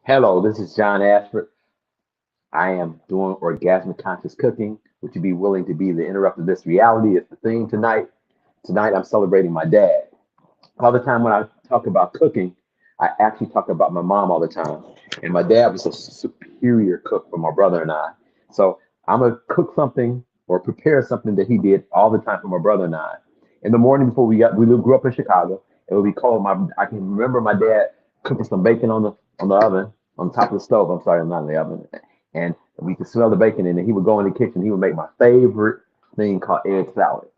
Hello, this is John Ashford. I am doing orgasmic conscious cooking. Would you be willing to be the interrupt of this reality? It's the theme tonight. Tonight I'm celebrating my dad. All the time when I talk about cooking, I actually talk about my mom all the time. And my dad was a superior cook for my brother and I. So I'm gonna cook something or prepare something that he did all the time for my brother and I. In the morning before we grew up in Chicago, it would be cold. I can remember my dad cooking some bacon on the oven, on top of the stove. I'm sorry, not in the oven. And we could smell the bacon in it. He would go in the kitchen. He would make my favorite thing called egg salad.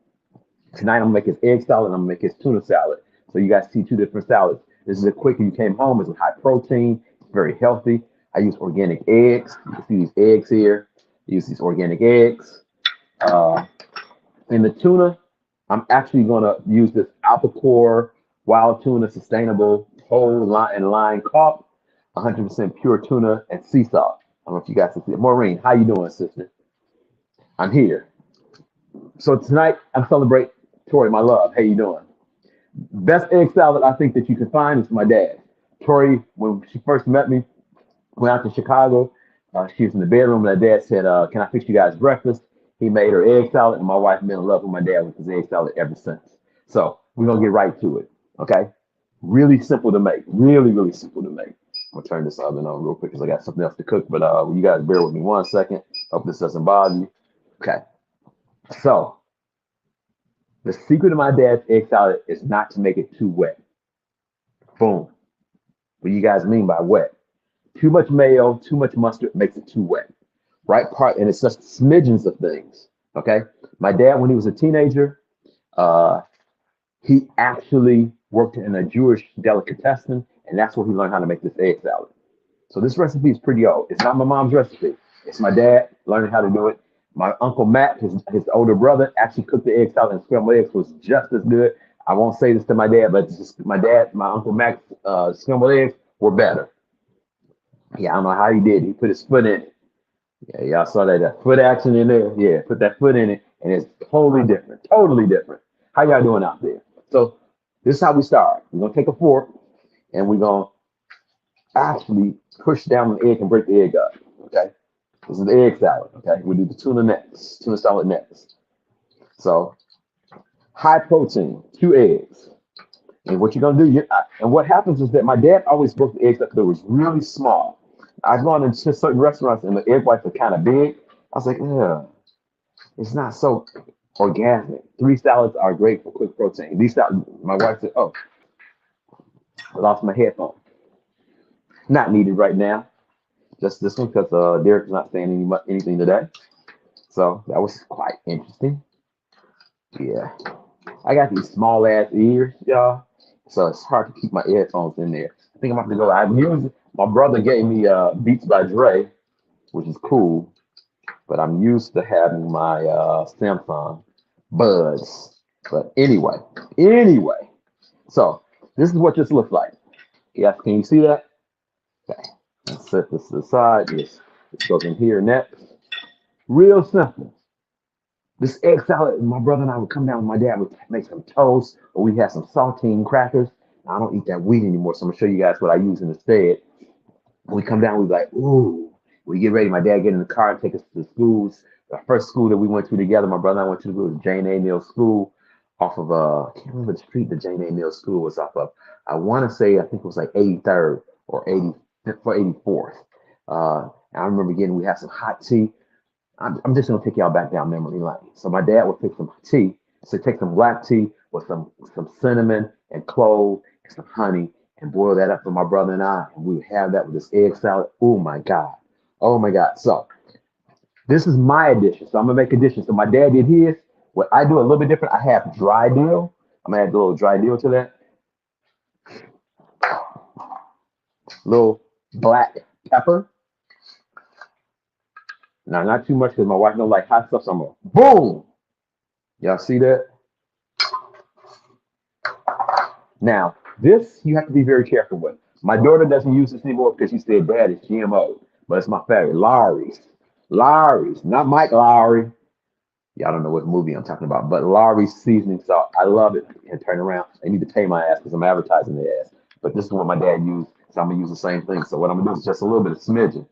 Tonight I'm gonna make his egg salad and I'm gonna make his tuna salad. So you guys see two different salads. This is a quick. You came home. It's high protein. It's very healthy. I use organic eggs. You can see these eggs here. I use these organic eggs. Uh, in the tuna, I'm actually gonna use this albacore wild tuna, sustainable whole line and line caught, 100% pure tuna and sea salt. I don't know if you guys can see it. Maureen, how you doing, sister? I'm here. So tonight I'm celebrating Tori, my love. How you doing? Best egg salad I think that you can find is my dad. Tori, when she first met me, went out to Chicago. She was in the bedroom, and her dad said, "Can I fix you guys breakfast?" He made her egg salad, and my wife been in love with my dad with his egg salad ever since. So we're gonna get right to it. Okay, really simple to make. Really, really simple to make. I'm gonna turn this oven on real quick because I got something else to cook. But you guys bear with me 1 second. Hope this doesn't bother you. Okay, so the secret of my dad's egg salad is not to make it too wet. Boom. What do you guys mean by wet? Too much mayo, too much mustard makes it too wet. Right part, and it's just smidgens of things. Okay. My dad, when he was a teenager, uh, he actually worked in a Jewish delicatessen, and that's where he learned how to make this egg salad. So this recipe is pretty old. It's not my mom's recipe. It's my dad learning how to do it. My uncle Matt, his older brother, actually cooked the egg salad and scrambled eggs was just as good. I won't say this to my dad, but just my dad, my uncle Matt's scrambled eggs were better. Yeah, I don't know how he did. He put his foot in it. Yeah, y'all saw that foot action in there. Yeah, put that foot in it, and it's totally different. Totally different. How y'all doing out there? So this is how we start. We're gonna take a fork and we're gonna actually push down the egg and break the egg up. Okay. This is the egg salad. Okay. We do the tuna next, tuna salad next. So high protein, 2 eggs. And what you're gonna do, and what happens is that my dad always broke the eggs up that was really small. I've gone into certain restaurants and the egg whites are kind of big. I was like, yeah, it's not so organic. 3 salads are great for quick protein. These salads, my wife said, oh, I lost my headphone. Not needed right now. Just this one because Derek's not saying anything today. So that was quite interesting. Yeah. I got these small ass ears, y'all. So it's hard to keep my headphones in there. I think I'm gonna have to go. I'm using my brother gave me Beats by Dre, which is cool, but I'm used to having my Samsung Buds. But anyway, so this is what this looks like. Yeah, can you see that? Okay. Let's set this to the side. This goes in here next. Real simple. This egg salad, my brother and I would come down with my dad would make some toast, or we had some saltine crackers. I don't eat that wheat anymore, so I'm gonna show you guys what I use instead. When we come down, we be like, ooh, we get ready. My dad get in the car and take us to the schools. The first school that we went to together, my brother and I went to was Jane A. Mill School off of I can't remember the street that Jane A. Mill School was off of. I want to say I think it was like 83rd or 80th or 84th. I remember getting we had some hot tea. I'm just gonna take y'all back down memory lane. So my dad would pick some tea. So take some black tea with some cinnamon and clove and some honey and boil that up for my brother and I. And we would have that with this egg salad. Oh my God. Oh my God. So this is my addition. So I'm gonna make additions. So my dad did his. What I do a little bit different. I have dry dill. I'm gonna add a little dry dill to that. Little black pepper. Now not too much because my wife don't like hot stuff. So I'm gonna boom. Y'all see that? Now, this you have to be very careful with. My daughter doesn't use this anymore because she said, Dad, it's GMO. But it's my favorite. Lowry's. Lowry's, not Mike Lowry. Y'all don't know what movie I'm talking about, but Lowry's seasoning salt. I love it. And turn around. They need to pay my ass because I'm advertising their ass. But this is what my dad used. So I'm gonna use the same thing. So what I'm gonna do is just a little bit of smidgen.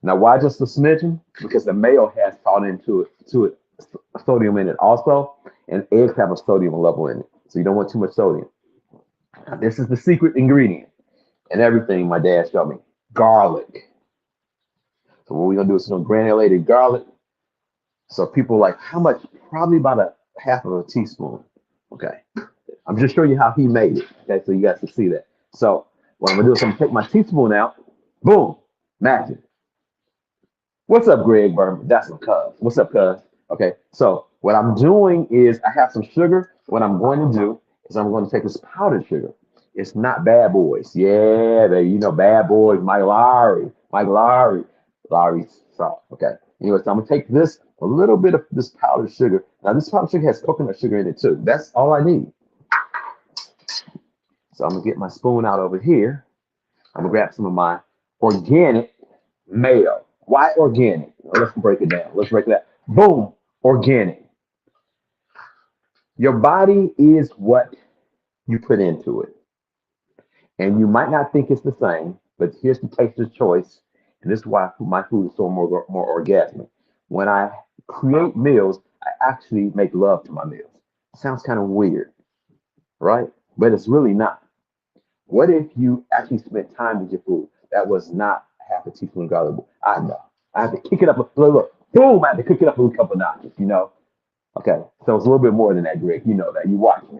Now, why just a smidgen? Because the mayo has taught into it sodium in it also, and eggs have a sodium level in it. So you don't want too much sodium. Now, this is the secret ingredient and everything my dad showed me. Garlic. So what we're gonna do is some granulated garlic. So people are like, how much? Probably about a half of a teaspoon. Okay. I'm just showing you how he made it. Okay, so you guys can see that. So what I'm gonna do is I'm gonna take my teaspoon out. Boom, magic. What's up, Greg Berman? That's my cuz. What's up, cuz? Okay, so what I'm doing is I have some sugar. What I'm going to do is I'm going to take this powdered sugar. It's not Bad Boys. Yeah, baby, you know Bad Boys, Mike Lowry salt. Okay. Anyway, so I'm gonna take this a little bit of this powdered sugar. Now this powdered sugar has coconut sugar in it too. That's all I need. So I'm gonna get my spoon out over here. I'm gonna grab some of my organic mayo. Why organic? Well, let's break it down. Let's break it down. Boom, organic. Your body is what you put into it. And you might not think it's the same, but here's the taster's choice. And this is why my food is so more orgasmic. When I create meals, I actually make love to my meals. Sounds kind of weird, right? But it's really not. What if you actually spent time with your food? That was not half a teaspoon of garlic. I know. I have to kick it up. Look, boom! I have to kick it up a couple notches. Okay, so it's a little bit more than that, Greg. You know that. You watch me.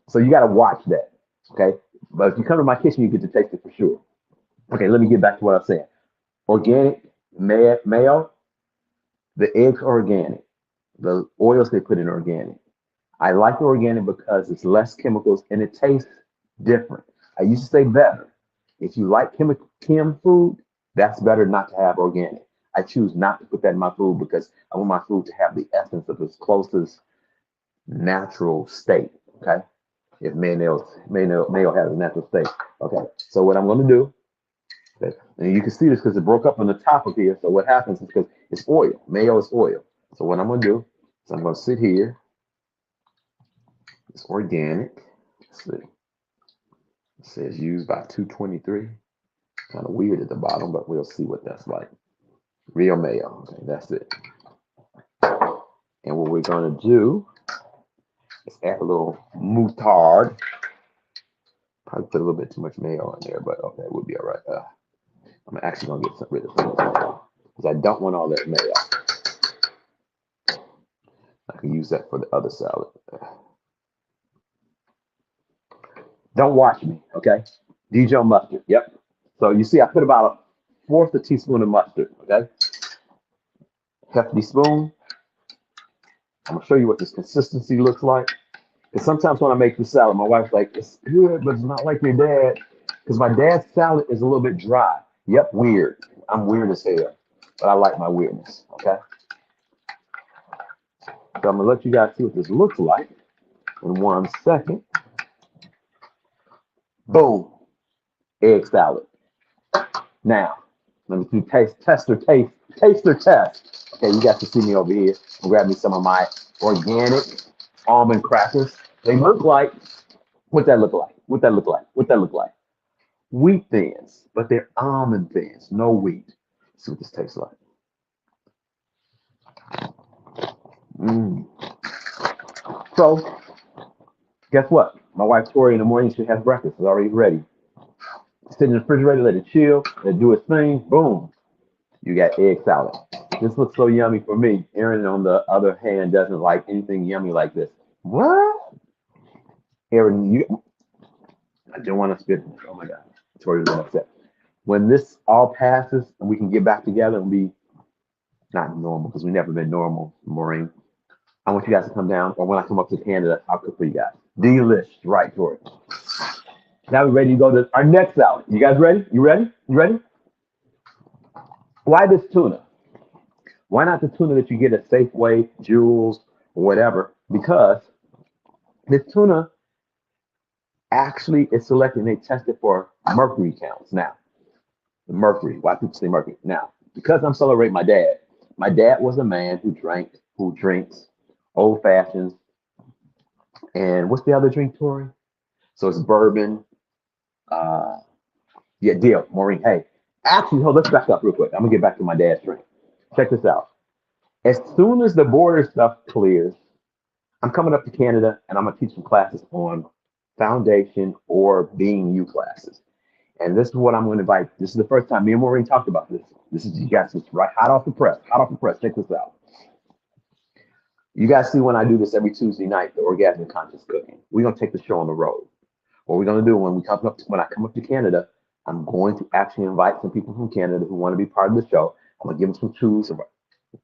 So you got to watch that. Okay, but if you come to my kitchen, you get to taste it for sure. Okay, let me get back to what I'm saying. Organic mayo, the eggs are organic. The oils they put in are organic. I like the organic because it's less chemicals and it tastes different. I used to say better. If you like chem food, that's better not to have organic. I choose not to put that in my food because I want my food to have the essence of its closest natural state. Okay. If mayo has a natural state. Okay. So what I'm going to do, okay, and you can see this because it broke up on the top of here. So what happens is because it's oil. Mayo is oil. So what I'm going to do is I'm going to sit here. It's organic. Let's see. It says used by 223. Kind of weird at the bottom, but we'll see what that's like. Real mayo. Okay, that's it. And what we're going to do is add a little moutarde. Probably put a little bit too much mayo in there, but okay, we'll be all right. I'm actually going to get rid of some of that because I don't want all that mayo. I can use that for the other salad. Don't watch me, okay? Dijon mustard. Yep. So you see, I put about a fourth a teaspoon of mustard, okay? Hefty spoon. I'm gonna show you what this consistency looks like. Because sometimes when I make the salad, my wife's like, it's good, but it's not like your dad. Because my dad's salad is a little bit dry. Yep, weird. I'm weird as hell, but I like my weirdness, okay? So I'm gonna let you guys see what this looks like in 1 second. Boom, egg salad. Now, let me do taster test. Okay, you guys can see me over here. I'll grab me some of my organic almond crackers. They look like, what that look like? What that look like? What that look like? Wheat thins, but they're almond thins, no wheat. Let's see what this tastes like. Mm. So, guess what? My wife Tori in the morning, she has breakfast. It's already ready. Sit in the refrigerator, let it chill, let it do its thing. Boom, you got egg salad. This looks so yummy for me. Aaron, on the other hand, doesn't like anything yummy like this. What? Aaron, I don't want to spit. Oh my God. Tori was upset. When this all passes and we can get back together and be not normal, because we've never been normal, Maureen, I want you guys to come down, or when I come up to Canada, I'll cook for you guys. Delish, right, Tori? Now we're ready to go to our next salad. You guys ready? You ready? You ready? Why this tuna? Why not the tuna that you get at Safeway, Jewels, or whatever? Because this tuna actually is selected and they test it for mercury counts. Now, the mercury, why people say mercury? Now, because I'm celebrating my dad was a man who drinks old fashions. And what's the other drink, Tori? So it's bourbon, uh, Yeah, deal, Maureen. Hey, actually, hold. Let's back up real quick. I'm gonna get back to my dad's drink. Check this out. As soon as the border stuff clears, I'm coming up to Canada and I'm gonna teach some classes on foundation or being you classes. And this is what I'm going to invite. This is the first time me and Maureen talked about this. This is you guys, it's right hot off the press. Hot off the press. Check this out. You guys see when I do this every Tuesday night, the Orgasmic Conscious Cooking. We're gonna take the show on the road. What we're gonna do when I come up to Canada, I'm going to actually invite some people from Canada who want to be part of the show. I'm gonna give them some tools of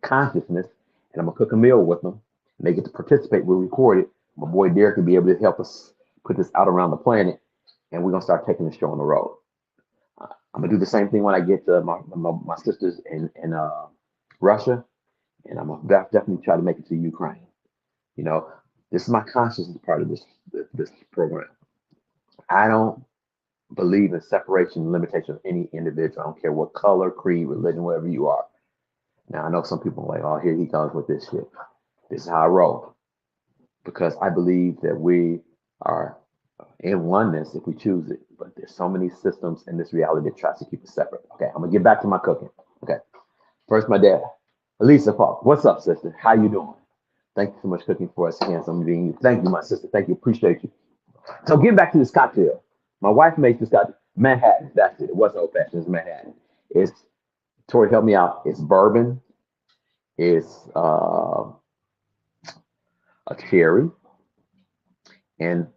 consciousness, and I'm gonna cook a meal with them. And they get to participate. We'll record it. My boy Derek will be able to help us put this out around the planet, and we're gonna start taking the show on the road. I'm gonna do the same thing when I get to my sisters in Russia, and I'm gonna definitely try to make it to Ukraine. You know, this is my consciousness part of this program. I don't believe in separation and limitation of any individual. I don't care what color, creed, religion, whatever you are. Now I know some people are like, oh, here he comes with this shit. This is how I roll because I believe that we are in oneness if we choose it. But there's so many systems in this reality that tries to keep us separate. Okay, I'm gonna get back to my cooking. Okay, first my dad, Elisa Paul. What's up, sister? How you doing? Thank you so much cooking for us, handsome being you. Thank you, my sister. Thank you. Appreciate you. So getting back to this cocktail, my wife makes this cocktail, Manhattan. That's it. It wasn't old fashioned. It's Manhattan. It's Tori, help me out. It's bourbon. It's a cherry and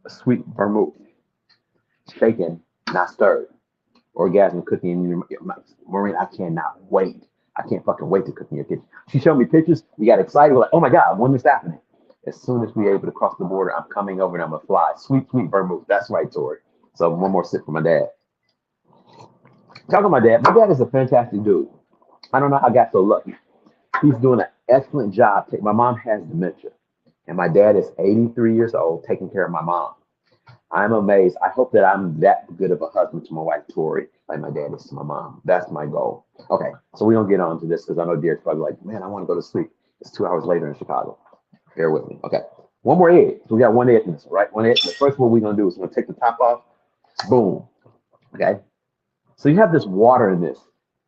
a sweet vermouth, shaken, not stirred. Orgasm cooking in your Maureen. I cannot wait. I can't fucking wait to cook in your kitchen. She showed me pictures. We got excited. We're like, oh my God, when is happening? As soon as we're able to cross the border, I'm coming over and I'm gonna fly. Sweet, sweet vermouth. That's right, Tori. So one more sip for my dad. Talking about my dad is a fantastic dude. I don't know how I got so lucky. He's doing an excellent job. My mom has dementia, and my dad is 83 years old taking care of my mom. I'm amazed. I hope that I'm that good of a husband to my wife, Tori, like my dad is to my mom. That's my goal. Okay, so we don't get on to this because I know Derek's probably like, man, I want to go to sleep. It's 2 hours later in Chicago. Bear with me. Okay, one more egg. So we got one egg in this, right? One egg. The first one we're going to do is we're going to take the top off. Boom. Okay, so you have this water in this,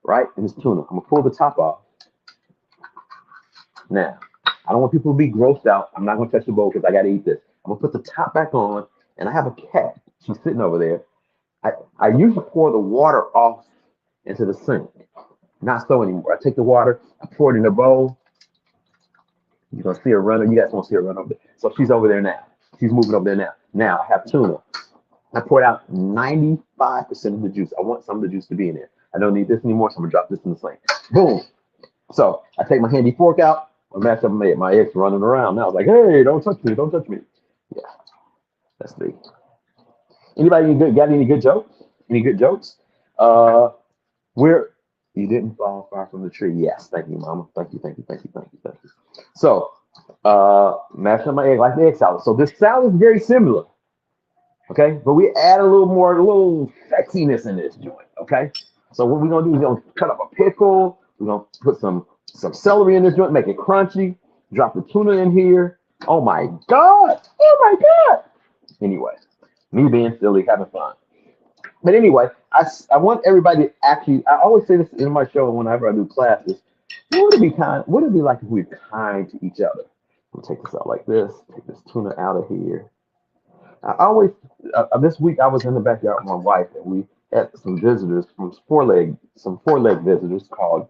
right? In this tuna. I'm going to pull the top off. Now, I don't want people to be grossed out. I'm not going to touch the bowl because I got to eat this. I'm going to put the top back on, and I have a cat. She's sitting over there. I usually pour the water off into the sink. Not so anymore. I take the water, I pour it in a bowl. You're going to see her running. You guys won't see her run over there. So she's over there now. She's moving over there now. Now I have tuna. I poured out 95% of the juice. I want some of the juice to be in there. I don't need this anymore, so I'm going to drop this in the sink. Boom. So I take my handy fork out. I mash up my eggs running around. Now I was like, hey, don't touch me. Don't touch me. Yeah, that's big. Anybody got any good jokes? Any good jokes? Where you didn't fall far from the tree. Yes, thank you, Mama. Thank you, thank you, thank you, thank you, thank you. So, mashing up my egg like the egg salad. So this salad is very similar, okay? But we add a little sexiness in this joint, okay? So what we're gonna do is we're gonna cut up a pickle. We're gonna put some celery in this joint, make it crunchy. Drop the tuna in here. Oh my God! Oh my God! Anyway, me being silly, having fun. But anyway, I want everybody to actually, I always say this in my show whenever I do classes, what would it be what would it be like if we were kind to each other? I'm gonna take this out like this, take this tuna out of here. I always, this week I was in the backyard with my wife and we had some visitors from some four-leg visitors called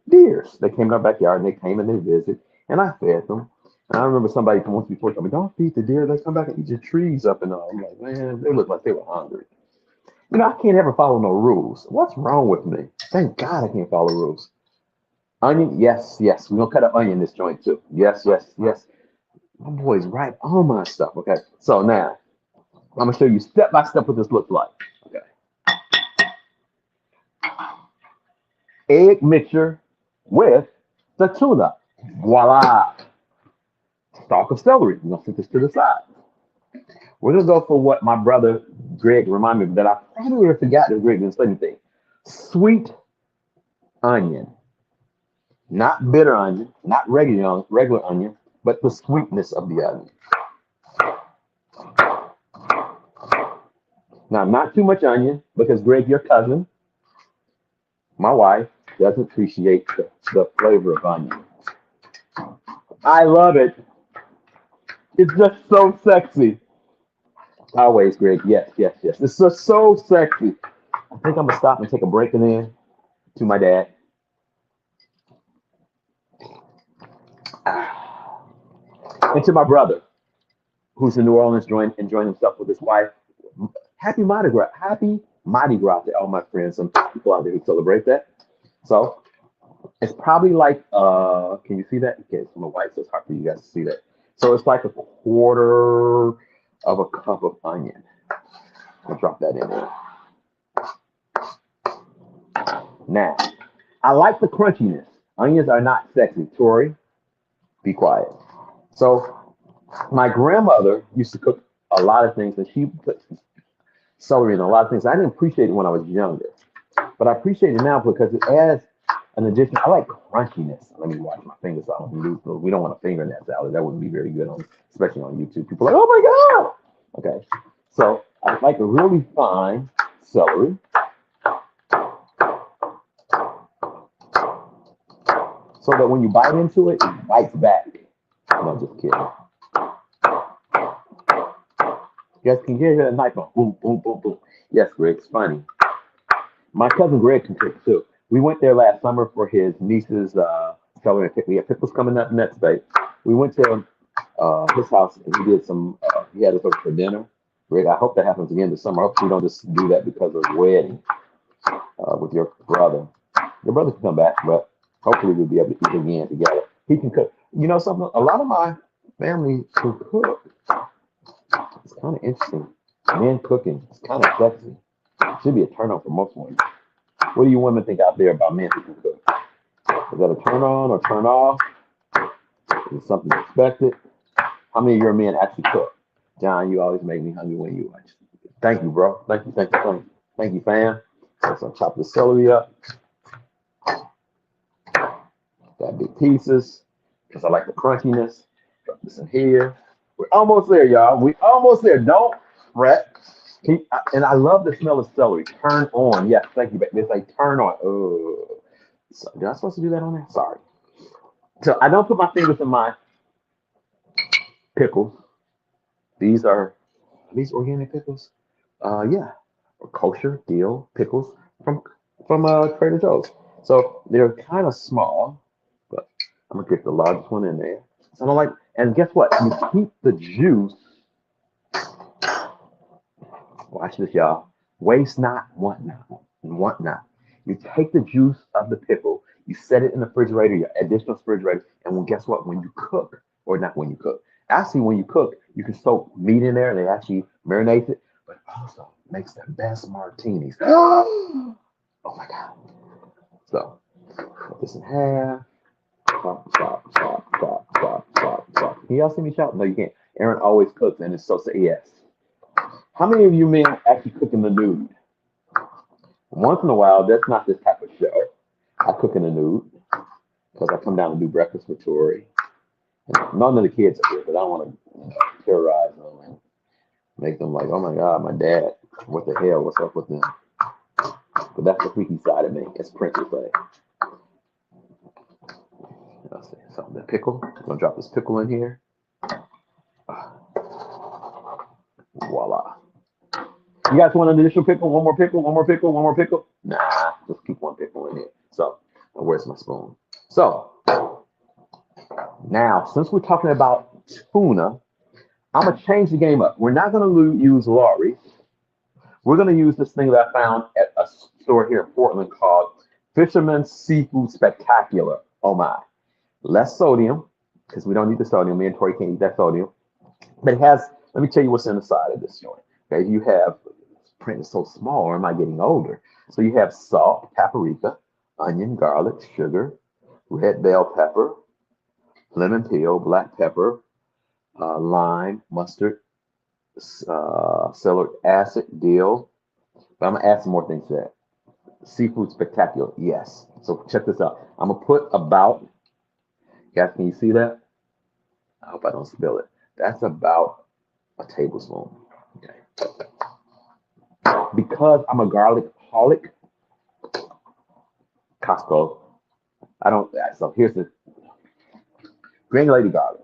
deers. They came in our backyard and they came and they visit and I fed them. And I remember somebody from once before told me, don't feed the deer, they come back and eat your trees up and all. I'm like, man, they look like they were hungry. You know, I can't ever follow no rules. What's wrong with me? Thank God I can't follow rules. Onion, yes, yes. We're going to cut up onion in this joint too. Yes, yes, yes. My boy's right on my stuff, okay? So now, I'm going to show you step by step what this looks like. Okay. Egg mixture with the tuna. Voila. Stalk of celery. We're going to put this to the side. We're going to go for what my brother Greg reminded me that I probably would have forgotten if Greg didn't say anything. Sweet onion. Not bitter onion, not regular onion, but the sweetness of the onion. Now, not too much onion because Greg, your cousin, my wife, doesn't appreciate the flavor of onion. I love it. It's just so sexy. Always, Greg. Yes, yes, yes. It's just so sexy. I think I'm gonna stop and take a break and then to my dad and to my brother, who's in New Orleans, enjoying himself with his wife. Happy Mardi Gras. Happy Mardi Gras to all my friends. Some people out there who celebrate that. So it's probably like can you see that? Okay, it's my white, so it's hard for you guys to see that. So it's like a quarter of a cup of onion. I'll drop that in there. Now, I like the crunchiness. Onions are not sexy. Tori, be quiet. So my grandmother used to cook a lot of things, and she put celery in a lot of things. I didn't appreciate it when I was younger, but I appreciate it now because it adds an addition. I like crunchiness. Let me wash my fingers so I don't lose. We don't want a finger in that salad. That wouldn't be very good on, especially on YouTube. People are like, oh my god. Okay, so I like a really fine celery, so that when you bite into it, it bites back. No, just kidding. You guys can hear that knife on boom, boom, boom, boom. Yes, Greg, it's funny. My cousin Greg can cook too. We went there last summer for his niece's celery and pickle. We had pickles coming up next day. We went to his house and he did some. He had us over for dinner. Greg, I hope that happens again this summer. I hope you don't just do that because of the wedding with your brother. Your brother can come back, but hopefully we'll be able to eat again together. He can cook. You know something? A lot of my family can cook. It's kind of interesting. Men cooking. It's kind of sexy. It should be a turn on for most women. What do you women think out there about men who can cook? Is that a turn on or turn off? Is it something expected? How many of your men actually cook? John, you always make me hungry when you watch. Thank you, bro. Thank you, thank you, thank you. Thank you, fam. So chop the celery up. Got big pieces because I like the crunchiness. Drop this in here. We're almost there, y'all. We almost there. Don't fret. And I love the smell of celery. Turn on. Yes, thank you. It's like turn on. Oh, so, did I supposed to do that on there? Sorry. So I don't put my fingers in my pickles. These organic pickles. Yeah, or kosher dill pickles from Trader Joe's. So they're kind of small, but I'm gonna get the largest one in there. So I don't like. And guess what? You keep the juice. Watch this, y'all. Waste not, want not, want not. You take the juice of the pickle, you set it in the refrigerator, your additional refrigerator, and well, guess what? When you cook, or not when you cook, actually when you cook, you can soak meat in there and they actually marinate it, but also makes the best martinis. Oh my God. So, cut this in half. Chop, chop, chop, chop, chop, chop, chop. Can y'all see me chop? No, you can't. Aaron always cooks, and it's so yes. How many of you men actually cook in the nude? Once in a while, that's not this type of show. I cook in the nude because I come down and do breakfast with Tori. And none of the kids are here, but I don't want to terrorize them and make them like, oh my God, my dad, what the hell, what's up with them? But that's the freaky side of me. It's Princess Way. So the pickle, I'm gonna drop this pickle in here. Voila. You guys want an additional pickle? One more pickle? One more pickle? One more pickle? Nah, just keep one pickle in here. So, where's my spoon? So, now, since we're talking about tuna, I'm going to change the game up. We're not going to use Lawry's. We're going to use this thing that I found at a store here in Portland called Fisherman's Seafood Spectacular. Oh my. Less sodium, because we don't need the sodium. Me and Tori can't eat that sodium. But it has, let me tell you what's inside of this joint. Okay, you have, print is so small, or am I getting older? So you have salt, paprika, onion, garlic, sugar, red bell pepper, lemon peel, black pepper, lime, mustard, celery acid, dill. But I'm gonna add some more things to that. Seafood spectacular, yes. So check this out. I'm gonna put about, guys, can you see that? I hope I don't spill it. That's about a tablespoon. Okay. because I'm a garlic holic, Costco. I don't. So here's the granulated garlic.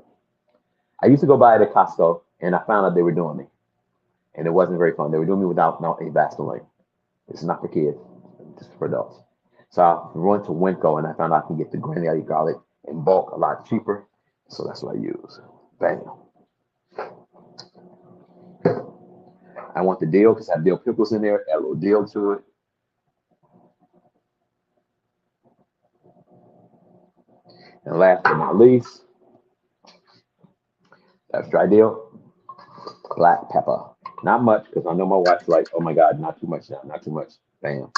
I used to go buy it at Costco, and I found out they were doing me, and it wasn't very fun. They were doing me without no a Vaseline. It's not for kids, it's for adults. So I went to Winco, and I found out I can get the granulated garlic in bulk a lot cheaper. So that's what I use. Bam. I want the dill because I have dill pickles in there. Add a little dill to it. And last but not least, that's dry dill, black pepper. Not much because I know my wife's like, oh my God, not too much now, not too much. Bam.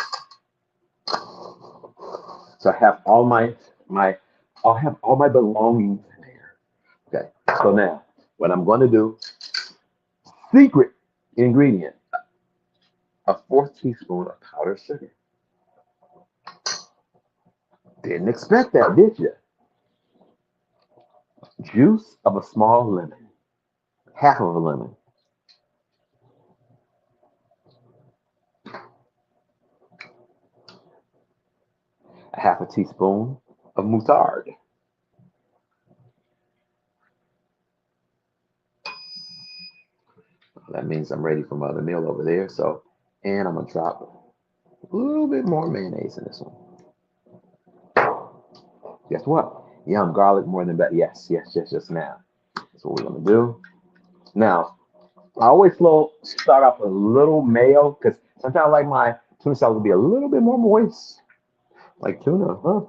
So I have I'll have all my belongings in there. Okay. So now, what I'm going to do, secret ingredient, a fourth teaspoon of powdered sugar. Didn't expect that, did you? Juice of a small lemon, half of a lemon. A half a teaspoon of moutarde. That means I'm ready for my other meal over there. So, and I'm gonna drop a little bit more mayonnaise in this one. Guess what? Yum, garlic more than better. Yes, yes, yes, yes. Now, that's what we're gonna do. Now, I always start off with a little mayo because sometimes I like my tuna salad to be a little bit more moist, like tuna, huh?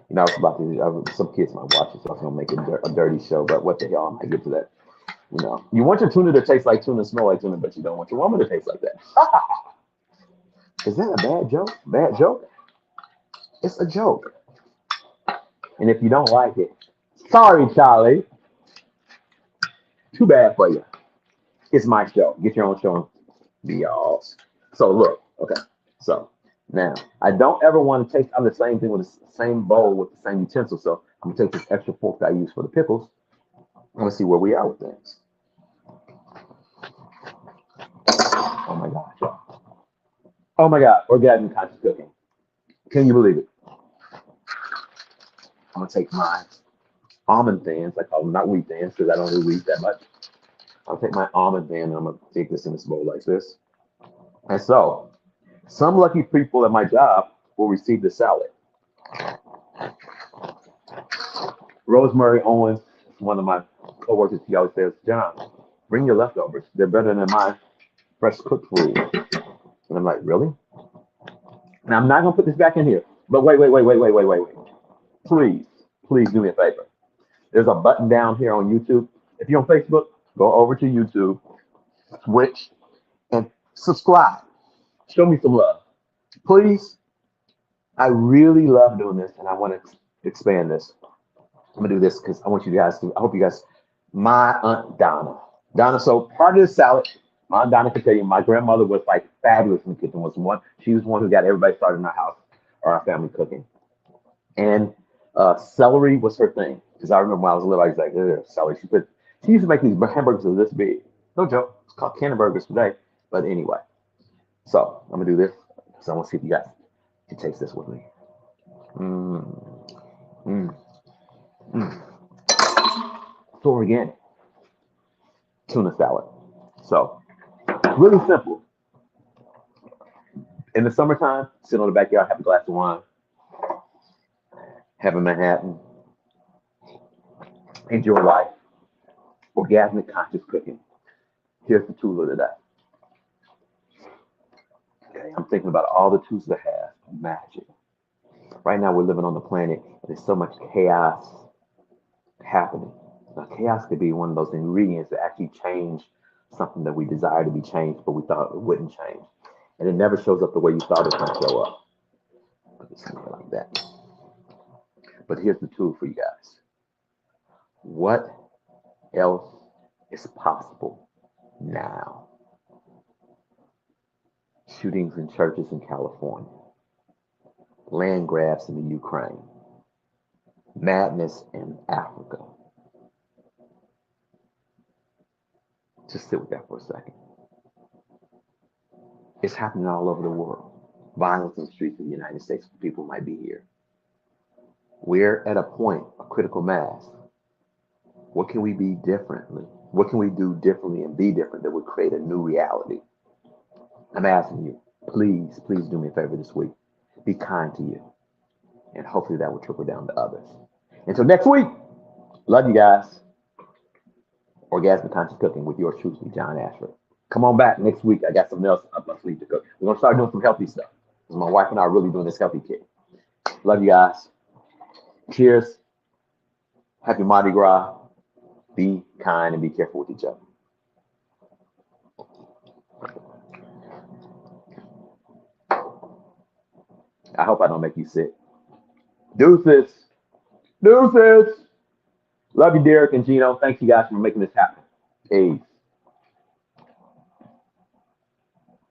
You know, I was about to. Some kids might watch it, so I was gonna make it a dirty show. But what the hell? I might get to that. You know, you want your tuna to taste like tuna, smell like tuna, but you don't want your woman to taste like that. Is that a bad joke? Bad joke? It's a joke. And if you don't like it, sorry, Charlie. Too bad for you. It's my show. Get your own show and be all. So look, okay. So now I don't ever want to taste. I'm the same thing with the same bowl with the same utensil. So I'm gonna take this extra fork that I use for the pickles. I'm gonna see where we are with things. Oh my gosh. Oh my God. Orgasmic conscious cooking. Can you believe it? I'm gonna take my almond thins. I call them not wheat thins because I don't do wheat that much. I'll take my almond thin and I'm gonna take this in this bowl like this. And so some lucky people at my job will receive the salad. Rosemary Owens, one of my coworkers, she always says, John, bring your leftovers. They're better than my fresh cooked food. And I'm like, really? Now I'm not gonna put this back in here. But wait. Please, please do me a favor. There's a button down here on YouTube. If you're on Facebook, go over to YouTube, switch, and subscribe. Show me some love. Please. I really love doing this and I want to expand this. I'm gonna do this because I want you guys to, I hope you guys, my Aunt Donna. Donna, so part of the salad, my Aunt Donna can tell you, my grandmother was like fabulous in the kitchen. She was one who got everybody started in our house or our family cooking. And celery was her thing. Because I remember when I was little, I was like, celery. She used to make these hamburgers that this big. No joke. It's called cannon burgers today. But anyway, so I'm gonna do this. So I want to see if you guys can taste this with me. Mm, mm, mm. So organic tuna salad. So really simple. In the summertime, sit on the backyard, have a glass of wine, have a Manhattan, enjoy life. Orgasmic conscious cooking. Here's the tool of the day. Okay, I'm thinking about all the tools that have magic. Right now, we're living on the planet, and there's so much chaos happening. Now, chaos could be one of those ingredients that actually change something that we desire to be changed, but we thought it wouldn't change. And it never shows up the way you thought it was going to show up. Put this in here like that. But here's the tool for you guys. What else is possible now? Shootings in churches in California, land grabs in the Ukraine, madness in Africa. Just sit with that for a second. It's happening all over the world. Violence in the streets of the United States. People might be here. We're at a point of critical mass. What can we be differently? What can we do differently and be different that would create a new reality? I'm asking you, please, please do me a favor this week. Be kind to you. And hopefully that will trickle down to others. Until next week, love you guys. Orgasmic Conscious Cooking with yours truly, John Ashford. Come on back next week. I got something else up my sleeve to cook. We're going to start doing some healthy stuff. Because my wife and I are really doing this healthy kick. Love you guys. Cheers. Happy Mardi Gras. Be kind and be careful with each other. I hope I don't make you sick. Deuces. Deuces. Love you, Derek and Gino. Thanks you guys for making this happen. Peace.